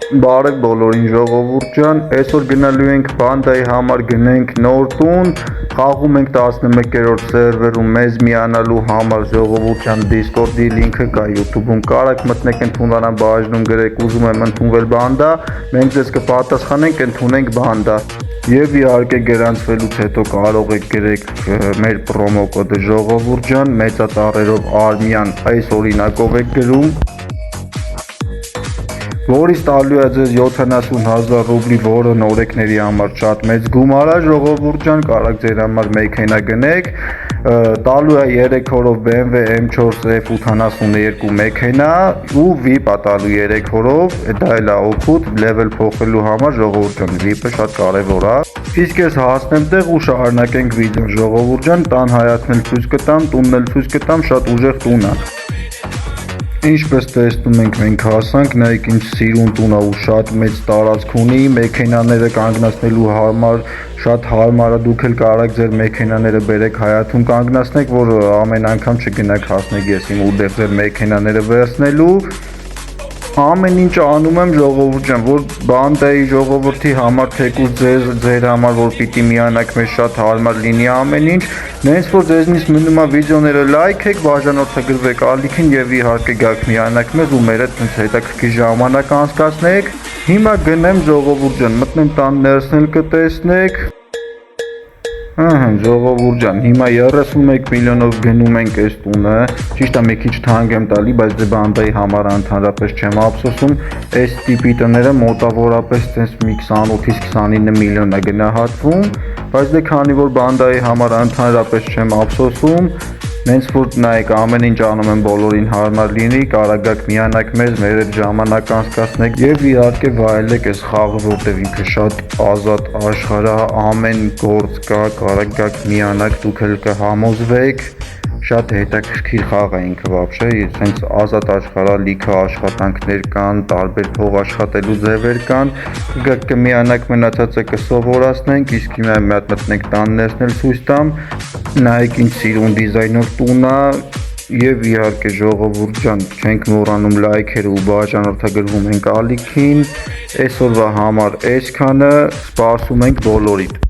Բարև բոլորին ժողովուրդ ջան, այսօր գնալու ենք բանդայի համար գնենք նոր տուն, խաղում ենք 11-րդ սերվերում մեզ միանալու համար ժողովուրդ ջան Discord-ի լինքը կա YouTube-ում, կարաք մտնեք ընդունվանան բաժնում գրեք ուզում եմ ընդունվել բանդա, մենք ձեզ կպատասխանենք ընդունենք բանդա և իհարկե գրանցվելուց հետո կարող եք գրեք մեր պրոմո կոդը ժողովուրդ ջան, մեծատառերով Արմյան այս օրինակով եք գրում որից տալու է ձեզ 70,000 ռուբլի, որը նորեկների համար շատ մեծ գումար է, ժողովուրդ ջան, կարաք ձեր համար մեքենա գնեք, տալու է 3 օրով BMW M4 F82 մեքենա ու VIP է տալու 3 օրով, դա էլ է օգուտ level փոխելու համար, ժողովուրդ ջան, VIP-ը շատ կարևոր է։ Իսկ ես հասնեմ տեղ ու շարունակենք վիդեոն, ժողովուրդ ջան, տան հայացնել ցույց կտամ, տունն էլ ցույց կտամ, շատ ուժեղ տուն է։ Ինչպես տեսնում ենք մենք հասանք, նայեք ինչ սիրուն տուն է ու շատ մեծ տարածք ունի, մեքենաները կանգնացնելու համար շատ հարմար է, դուք էլ կարաք ձեր մեքենաները բերեք հայաթում կանգնացնեք, որ ամեն անգամ չգնաք հասնեք ես իմ ուտեղ ձեր մեքենաները վերցնելու։ Ամեն ինչ անում եմ ժողովուրդ ջան, որ բանդայի ժողովրդի համար թեկուզ ձեր համար որ պիտի միանաք մեզ շատ հարմար լինի ամեն ինչ, նենց որ ձեզնից մնում է վիդեոները լայքեք, բաժանորդագրվեք ալիքին եւ իհարկե գաք միանաք մեզ ու մեր հետ տենց հետաքրքիր ժամանակ անցկացնեք։ Հիմա գնեմ ժողովուրդ ջան, մտնեմ տան ներսն էլ կտեսնեք։ Ժողովուրդ ջան, հիմա 31 միլիոնով գնում ենք այս տունը, ճիշտ է մի քիչ թանկ եմ տալի, բայց դե բանդայի համար ընդհանրապես չեմ ափսոսում, այս տիպի տները մոտավորապես տես մի 28-ից 29 միլիոն է գնահատվում, բայց դե քանի որ բանդայի համար ընդհանրապես չեմ ափսոսում, նենց որ նայեք ամեն ինչ անում եմ բոլորին հարմար լինի, կարաք գաք միանաք մեզ, մեր հետ ժամանակ անցկացնեք եւ իհարկե վայելեք այս խաղը, որտեղ ինքը շատ ազատ աշխարհ է, ամեն գործ կա, կարաք գաք միանաք, դուք էլ կհամոզվեք, շատ հետաքրքիր խաղ է ինքը вообще, այսպես ազատ աշխարհ է, լիքը աշխատանքներ կան, տարբեր փող աշխատելու ձևեր կան, կգաք կմիանաք մնացածը կսովորացնենք, իսկ հիմա մի հատ մտնենք տան ներսն էլ ցույց տամ, նայեք ինչ սիրուն դիզայնով տուն է եւ իհարկե ժողովուրդ ջան, չենք մոռանում լայքերը ու բաժանորդագրվում ենք ալիքին, այսօրվա համար այսքանը, սպասում ենք բոլորիդ։